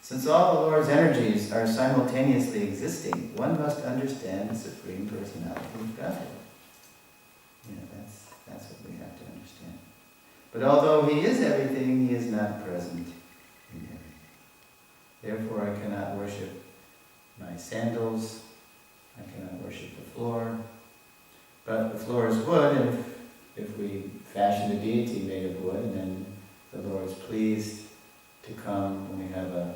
Since all the Lord's energies are simultaneously existing, one must understand the Supreme Personality of Godhead. That's what we have to understand. But although He is everything, He is not present in everything. Therefore, I cannot worship my sandals, I cannot worship the floor. But the floor is wood, and if we fashion a deity made of wood, and then the Lord is pleased to come when we have an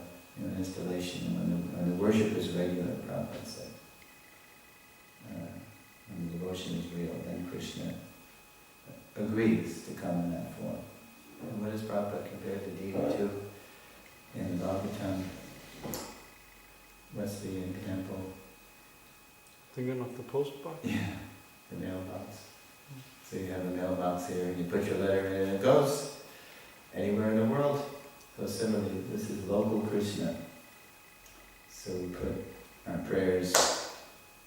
installation, and when the worship is regular, Prabhupada said, when the devotion is real, then Krishna agrees to come in that form. And what does Prabhupada compare the deity to in the Bhagavatam? What's the example? Thinking of the post box? Yeah, the mailbox. So you have a mailbox here, and you put your letter in, and it goes anywhere in the world. So similarly, this is local Krishna. So we put our prayers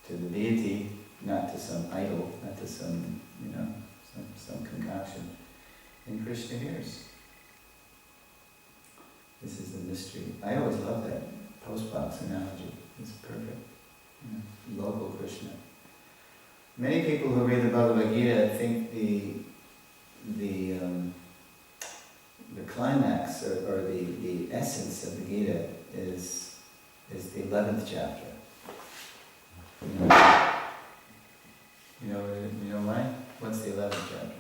to the deity, not to some idol, not to some, some concoction. And Krishna hears. This is the mystery. I always love that postbox analogy. It's perfect. Local Krishna. Many people who read the Bhagavad Gita think the climax or the essence of the Gita is the 11th chapter. You know why? What's the 11th chapter?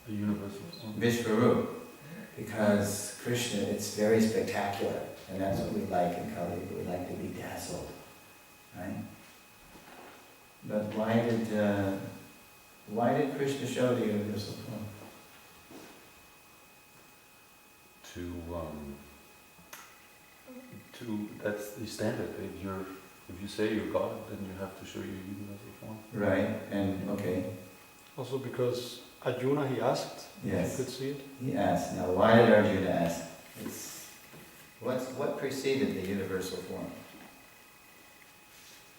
The universal. Vishvarup. Because Krishna, it's very spectacular, and that's what we like in Kali. We like to be dazzled, right? But why did Krishna show the universal form? That's the standard. If you say you're God, then you have to show your universal form. Right, and okay. Also because Arjuna, he asked Yes. if he could see it. He asked. Now, why did Arjuna ask? What preceded the universal form?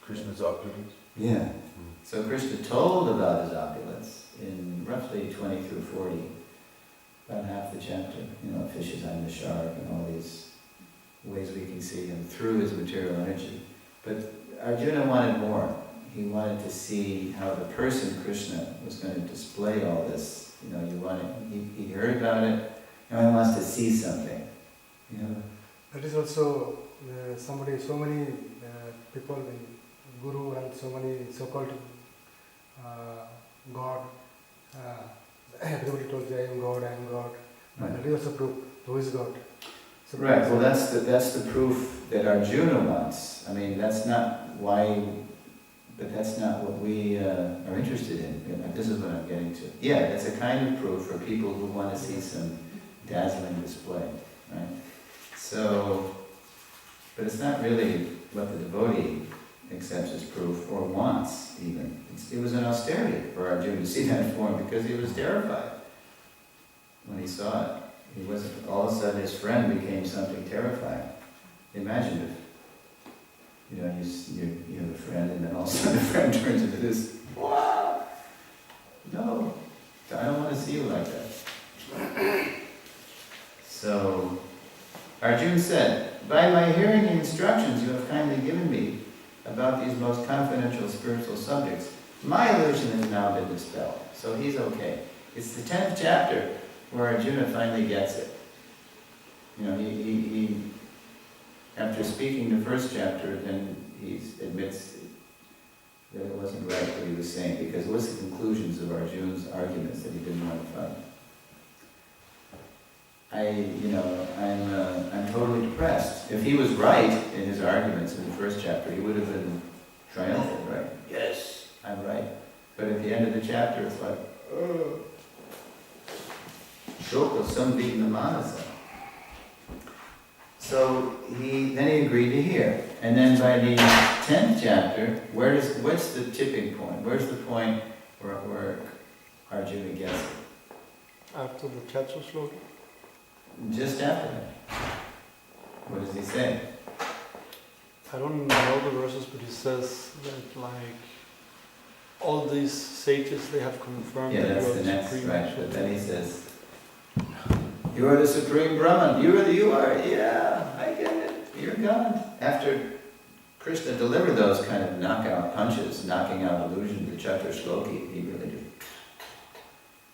Krishna's opulence. Yeah. So Krishna told about his opulence in roughly 20 through 40, about half the chapter. Fishes on the shark and all these ways we can see him through his material energy. But Arjuna wanted more. He wanted to see how the person Krishna was going to display all this. He heard about it, now he wants to see something. That is also so many people in Guru and so many so-called God. Everybody told you, I am God, I am God. Right. That is also proof. Who is God? So Right. Well, that's the proof that Arjuna wants. I mean, that's not why. But that's not what we are interested in. This is what I'm getting to. Yeah, it's a kind of proof for people who want to see some dazzling display, right? So, but it's not really what the devotee accepts as proof or wants even. It was an austerity for Arjuna to see that form because he was terrified when he saw it. He wasn't. All of a sudden, his friend became something terrifying. Imagine if. You have a friend, and then all of a sudden the friend turns into this, wow! No, I don't want to see you like that. So, Arjuna said, by my hearing the instructions you have kindly given me about these most confidential spiritual subjects, my illusion has now been dispelled. So he's okay. It's the 10th chapter where Arjuna finally gets it. He after speaking the first chapter, then he admits that it wasn't right what he was saying, because it was the conclusions of Arjuna's arguments that he didn't want to follow. I'm totally depressed. If he was right in his arguments in the first chapter, he would have been triumphant, right? Yes, I'm right. But at the end of the chapter, it's like, Shoka samvigna manasa. So then he agreed to hear. And then by the 10th chapter, what's the tipping point? Where's the point where Arjuna gets it? After the Chatur Sloka? Just after that. What does he say? I don't know the verses, but he says that all these sages, they have confirmed Yeah, that that's you are the the next, supreme. right. But then he says, you are the supreme Brahman. You are, yeah, I get it. God. After Krishna delivered those kind of knockout punches, knocking out illusion, the Chatra Shloki, he really did.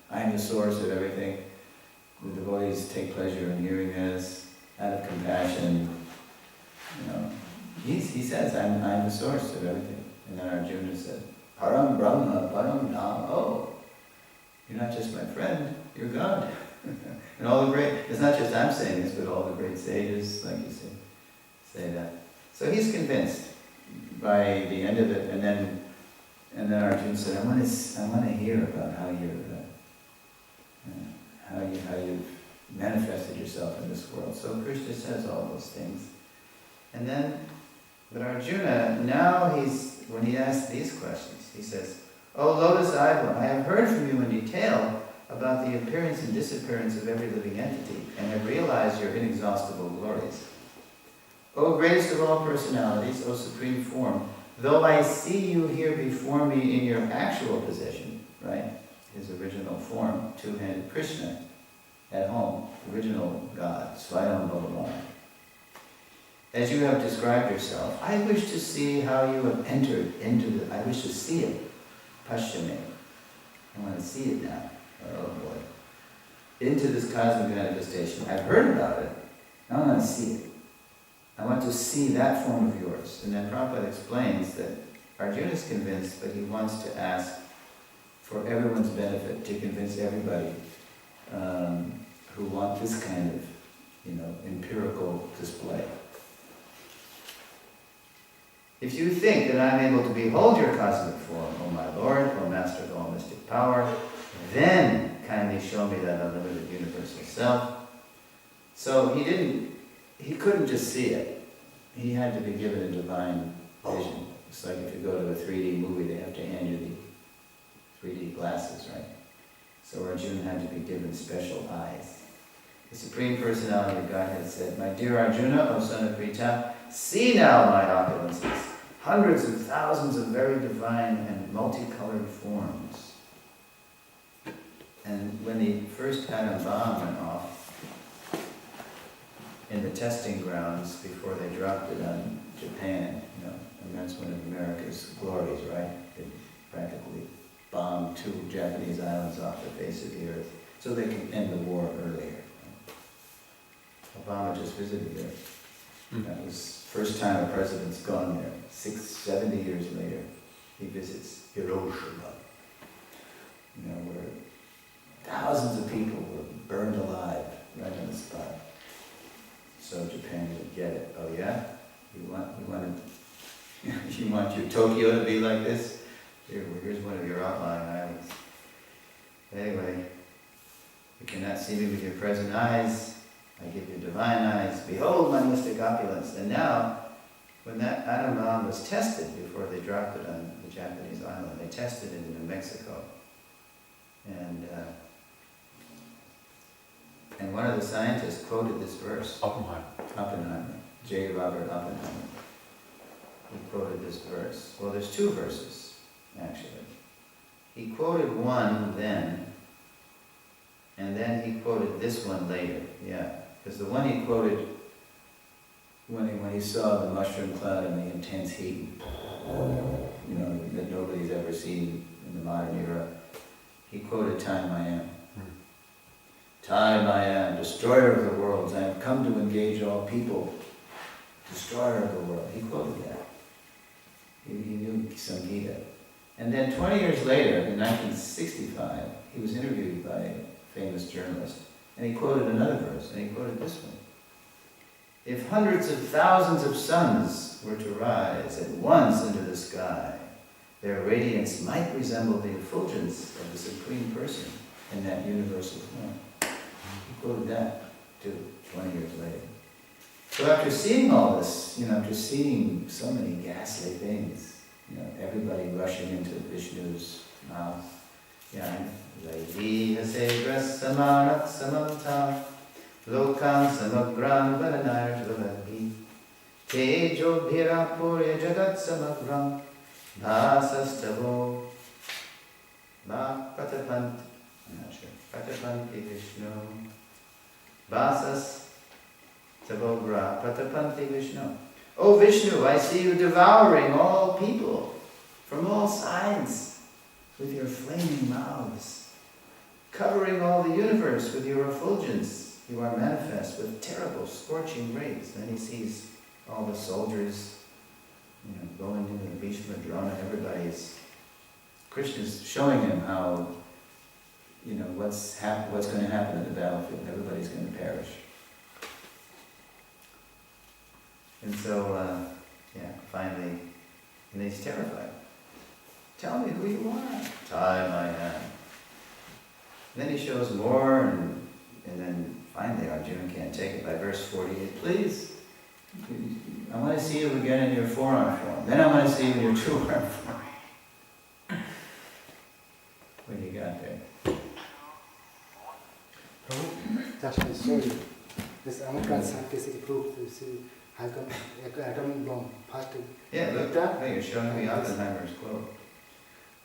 I am the source of everything. The devotees take pleasure in hearing this, out of compassion. He says, I'm the source of everything. And then Arjuna said, Param Brahma, Param Nam. Oh, you're not just my friend, you're God. And all the great, it's not just I'm saying this, but all the great sages, like you say that. So he's convinced by the end of it, and then Arjuna said, I want to hear about how you've manifested yourself in this world. So Krishna says all those things. And then, but Arjuna, now when he asks these questions, he says, O lotus-eyed one, I have heard from you in detail about the appearance and disappearance of every living entity, and have realized your inexhaustible glories. O greatest of all personalities, O supreme form, though I see you here before me in your actual position, right, his original form, two-handed Krishna, at home, original God, Swayam Bhagavan. As you have described yourself, I wish to see how you have entered into I wish to see it, Pashyame. I want to see it now. Oh boy. Into this cosmic manifestation. I've heard about it. I want to see it. I want to see that form of yours. And then Prabhupada explains that Arjuna is convinced, but he wants to ask for everyone's benefit, to convince everybody who want this kind of, empirical display. If you think that I'm able to behold your cosmic form, O my Lord, O Master of all mystic power, then kindly show me that unlimited universal self. So he couldn't just see it. He had to be given a divine vision. It's like if you go to a 3D movie, they have to hand you the 3D glasses, right? So Arjuna had to be given special eyes. The Supreme Personality of Godhead said, My dear Arjuna, O son of Pritha, see now my opulences, hundreds of thousands of very divine and multicolored forms. And when the first atom bomb went off in the testing grounds before they dropped it on Japan, and that's one of America's glories, right? They practically bombed 2 Japanese islands off the face of the earth so they could end the war earlier. Obama just visited there. That was the first time a president's gone there. 70 years later, he visits Hiroshima, where thousands of people were burned alive right on the spot. So Japan would get it. Oh yeah? You want your Tokyo to be like this? Here's one of your outlying islands. Anyway, you cannot see me with your present eyes. I give you divine eyes. Behold my mystic opulence. And now, when that atom bomb was tested before they dropped it on the Japanese island, they tested it in New Mexico. And one of the scientists quoted this verse. Oppenheimer. J. Robert Oppenheimer. He quoted this verse. Well, there's 2 verses, actually. He quoted one then, and then he quoted this one later. Yeah. Because the one he quoted when he saw the mushroom cloud and the intense heat, that nobody's ever seen in the modern era, he quoted Time I Am. Time I Am, destroyer of the worlds, I have come to engage all people, destroyer of the world. He quoted that. He knew Samgita. And then 20 years later, in 1965, he was interviewed by a famous journalist. And he quoted another verse, and he quoted this one. If hundreds of thousands of suns were to rise at once into the sky, their radiance might resemble the effulgence of the Supreme Person in that universal form. He quoted that, too, 20 years later. So after seeing all this, after seeing so many ghastly things, everybody rushing into Vishnu's mouth, Laiviha Segras Samarat Samanta Lokan Samagran Varanayar Vavagi Tejo Bhira Purya Jagat Samagram Bhasastavo Patapant, I'm not sure, Patapanti Vishnu Bhasas Tavogra Pratapanti Vishnu. O Vishnu, I see you devouring all people from all sides with your flaming mouths, covering all the universe with your effulgence. You are manifest with terrible scorching rays. Then he sees all the soldiers, going into the Bhishma Drona. Everybody's, Krishna's showing him how, what's going to happen in the battlefield. Everybody's going to perish. And so, finally, and he's terrified. Tell me who you are. Tie my hand. Then he shows more, and then finally Arjuna can't take it by verse 48. Please, I want to see you again in your four-arm form. Then I want to see you in your two-arm form. What do you got there? Prabhu, just to show you, this American scientific proof, you see, has got atomic bomb. First, Yeah, look, you're showing me Oppenheimer's quote.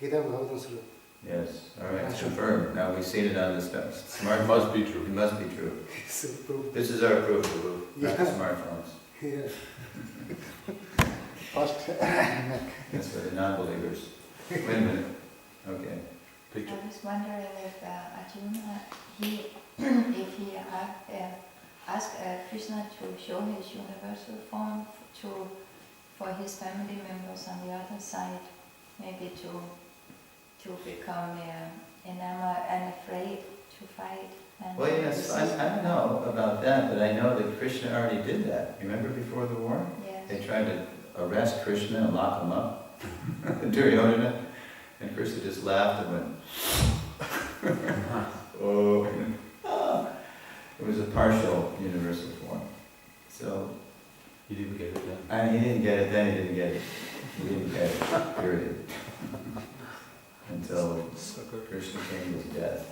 Gita Bhagavatam Sura. Yes, all right, it's confirmed. Now we've seen it on the smartphone. It must be true. It must be true. It's a proof. This is our proof, Prabhu, not the Yeah. smartphones. Yes. First, That's for the non-believers. Wait a minute. Okay. Picture. I was wondering if Arjuna, if he asked Krishna to show his universal form for his family members on the other side, maybe to become enamored and afraid to fight. And Well, yes, I don't know about that, but I know that Krishna already did that. Remember before the war? Yes. They tried to arrest Krishna and lock him up, Duryodhana, and Krishna just laughed and went, oh. It was a partial universal form. So, He didn't get it then. and he didn't get it then, he didn't get it. He didn't get it, period. Until Krishna came to his death.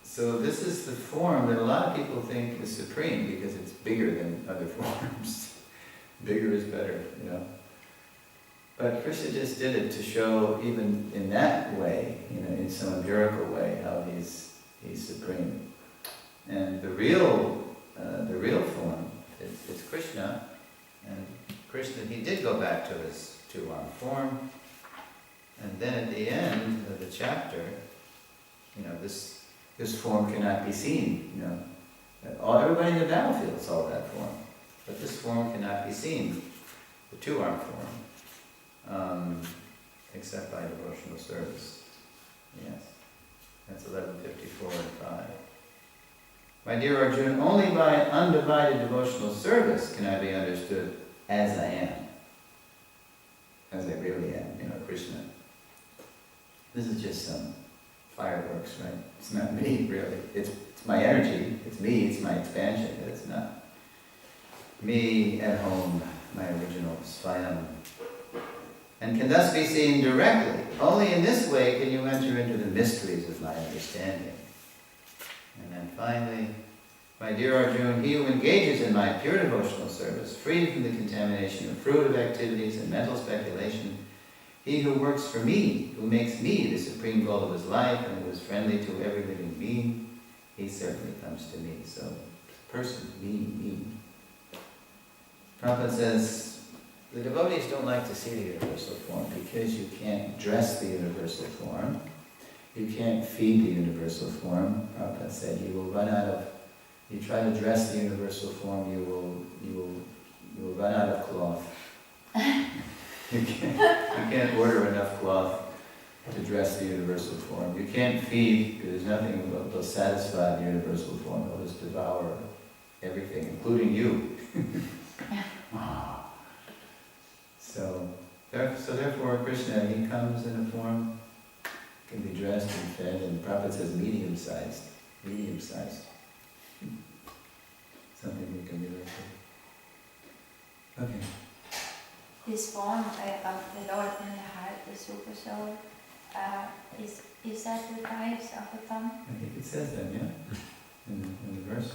So this is the form that a lot of people think is supreme because it's bigger than other forms. Bigger is better, But Krishna just did it to show, even in that way, in some empirical way, how he's supreme. And the real form is Krishna, and Krishna, he did go back to his two-arm form, and then at the end of the chapter, this form cannot be seen. Everybody in the battlefield saw that form, but this form cannot be seen, the two-arm form, except by devotional service. Yes, that's 11:54 and 5. My dear Arjuna, only by undivided devotional service can I be understood as I am, as I really am, Krishna. This is just some fireworks, right? It's not me, really. It's my energy, it's me, it's my expansion, but it's not me at home, my original Swayam. And can thus be seen directly. Only in this way can you enter into the mysteries of my understanding. And then finally, my dear Arjuna, he who engages in my pure devotional service, freed from the contamination of fruitive activities and mental speculation, he who works for me, who makes me the supreme goal of his life, and who is friendly to every living being, he certainly comes to me. So, person, me. Prabhupada says, the devotees don't like to see the universal form because you can't dress the universal form. You can't feed the universal form. Prabhupada said you will run out of, you try to dress the universal form, you will run out of cloth. You can't order enough cloth to dress the universal form. You can't feed, because there's nothing that will satisfy the universal form. It'll just devour everything, including you. So therefore Krishna, he comes in a form, can be dressed and fed, and the Prabhupada says medium-sized. Something we can relate to. Okay. This form of the Lord in the heart, the super soul, is that the price of the thumb? I think it says that, yeah, in the verse.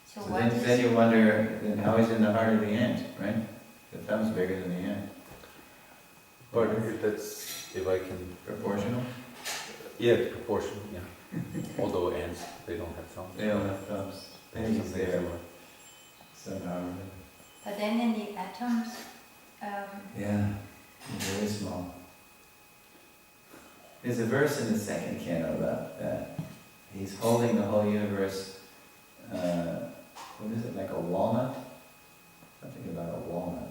So So what then is you wonder then how he's in the heart of the ant, right? The thumb's bigger than the ant. But if I can... Proportional? Yeah, it's proportional, yeah. Although ants, they don't have thumbs. They don't have thumbs. Penny's Something there similar. somehow. But then in the atoms, Yeah, very small. There's a verse in the second canto about that. He's holding the whole universe, what is it, like a walnut? Something about a walnut.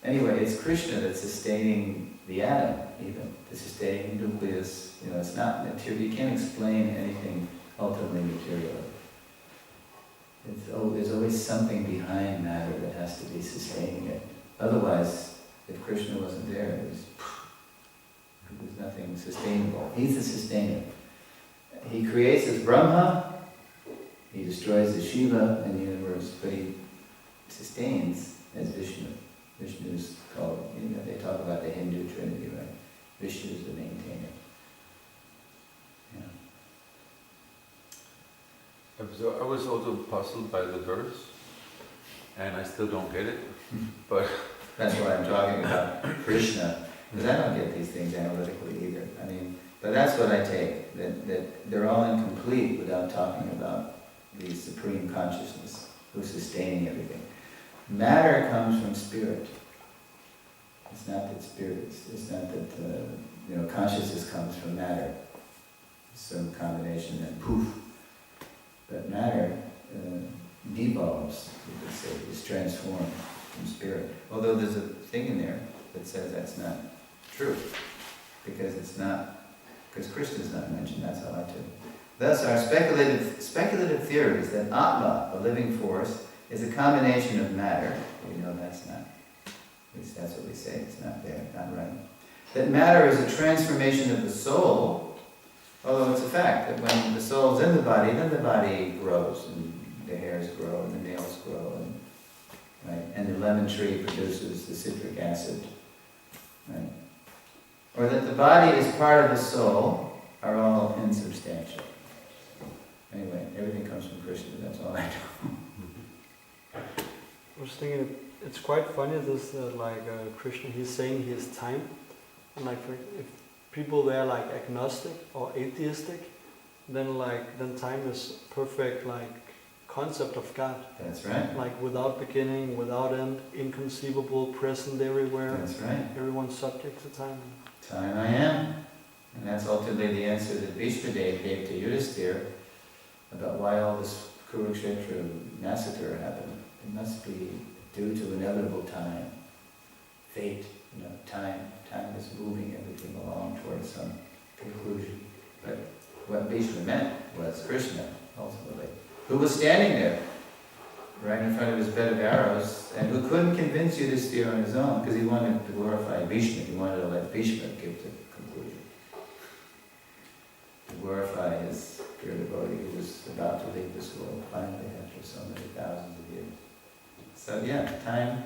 Anyway, it's Krishna that's sustaining the atom, even. The sustaining nucleus. You know, it's not material. You can't explain anything ultimately materially. There's always something behind matter that has to be sustaining it. Otherwise, if Krishna wasn't there, there's nothing sustainable. He's the sustainer. He creates as Brahma, he destroys the Shiva in the universe, but he sustains as Vishnu. Vishnu is called, they talk about the Hindu Trinity, right? Vishnu is the maintainer. Yeah. So I was also puzzled by the verse, and I still don't get it, but... That's why I'm talking about Krishna, because I don't get these things analytically either. I mean, but that's what I take, that they're all incomplete without talking about the supreme consciousness who's sustaining everything. Matter comes from spirit. It's not that spirit, it's not that, consciousness comes from matter. Some combination and poof. But matter devolves, you could say, is transformed from spirit. Although there's a thing in there that says that's not true, because Krishna's not mentioned, that's how I took it. Thus, our speculative theory is that Atma, a living force, is a combination of matter. We know that's not, at least that's what we say, it's not there, not right. That matter is a transformation of the soul, although it's a fact that when the soul's in the body, then the body grows, and the hairs grow, and the nails grow, and the lemon tree produces the citric acid, right? Or that the body is part of the soul are all insubstantial. Anyway, everything comes from Krishna, that's all I know. I was thinking, it's quite funny this, Krishna, he's saying he has time, and if people there agnostic or atheistic, then time is perfect concept of God. That's right. Without beginning, without end, inconceivable, present everywhere. That's right. Everyone's subject to time. Time I am. And that's ultimately the answer that Bhishma gave to Yudhisthira about why all this Kurukshetra massacre happened. It must be due to inevitable time. Fate, time. Time is moving everything along towards some conclusion. But what Bhishma meant was Krishna, ultimately, who was standing there, right in front of his bed of arrows, and who couldn't convince Yudhisthira on his own, because he wanted to glorify Bhishma. He wanted to let Bhishma give the conclusion. To glorify his pure devotee who was about to leave this world, finally, after so many thousands of years. So yeah, time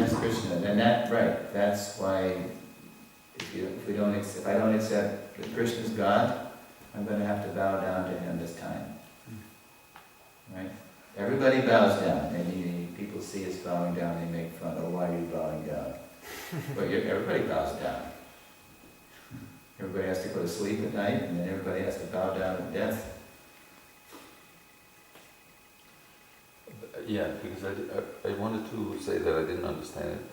is Krishna. And that's why if I don't accept that Krishna's God, I'm going to have to bow down to him this time. Right? Everybody bows down, and people see us bowing down, they make fun, oh, why are you bowing down? But everybody bows down. Everybody has to go to sleep at night, and then everybody has to bow down at death. Yeah, because I wanted to say that I didn't understand it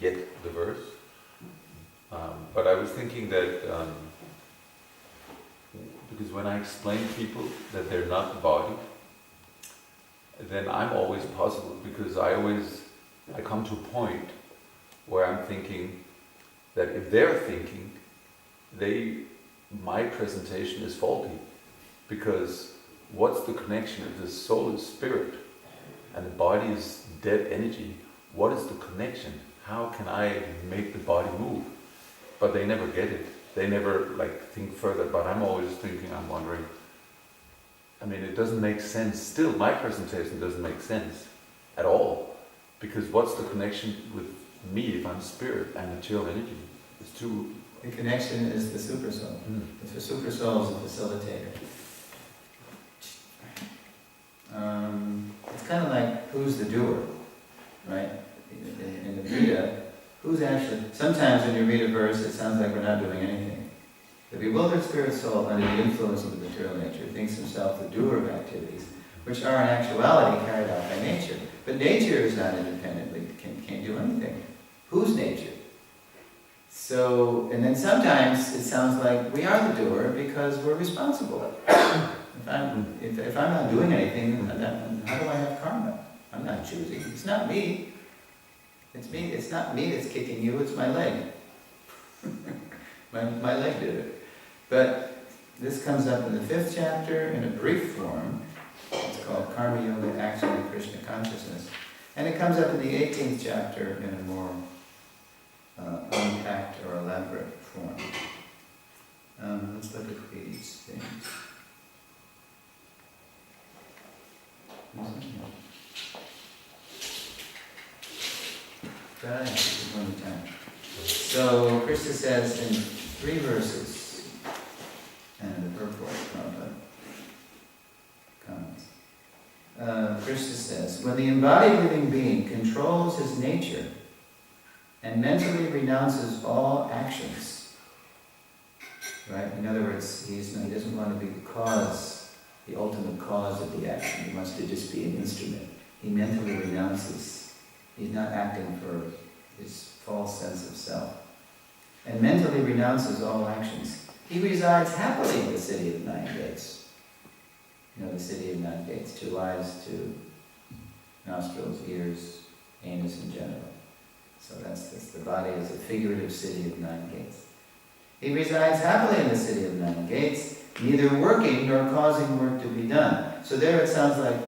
yet, the verse. But I was thinking that, because when I explain to people that they're not the body, then I'm always puzzled, because I come to a point where I'm thinking that if they're thinking, my presentation is faulty, because what's the connection? If the soul is spirit and the body is dead energy, what is the connection? How can I make the body move? But they never get it. They never think further, but I'm always thinking, I'm wondering, it doesn't make sense. Still, my presentation doesn't make sense at all, because what's the connection with me if I'm spirit and material energy? It's too... The connection is the super soul. The super soul is a facilitator. It's kind of like, who's the doer, right? In the Gita, who's actually... Sometimes when you read a verse, it sounds like we're not doing anything. The bewildered spirit soul, under the influence of the material nature, thinks himself the doer of activities, which are in actuality carried out by nature. But nature is not independently, can't do anything. Whose nature? So, and then sometimes it sounds like we are the doer because we're responsible. If I'm not doing anything, then how do I have karma? I'm not choosing. It's not me. It's me. It's not me that's kicking you. It's my leg. my leg did it. But this comes up in the 5th chapter in a brief form. It's called Karma Yoga, Action in Krishna Consciousness. And it comes up in the 18th chapter in a more unpacked or elaborate form. Let's look at these things. One time. So Krishna says in 3 verses, and the purport from the comments. Krishna says, when the embodied living being controls his nature and mentally renounces all actions, right? In other words, he doesn't want to be the cause, the ultimate cause of the action. He wants to just be an instrument. He mentally renounces. He's not acting for his false sense of self. And mentally renounces all actions. He resides happily in the city of 9 gates. You know, the city of 9 gates. 2 eyes, 2 nostrils, ears, anus, and genital. So that's the body is a figurative city of 9 gates. He resides happily in the city of 9 gates, neither working nor causing work to be done. So there it sounds like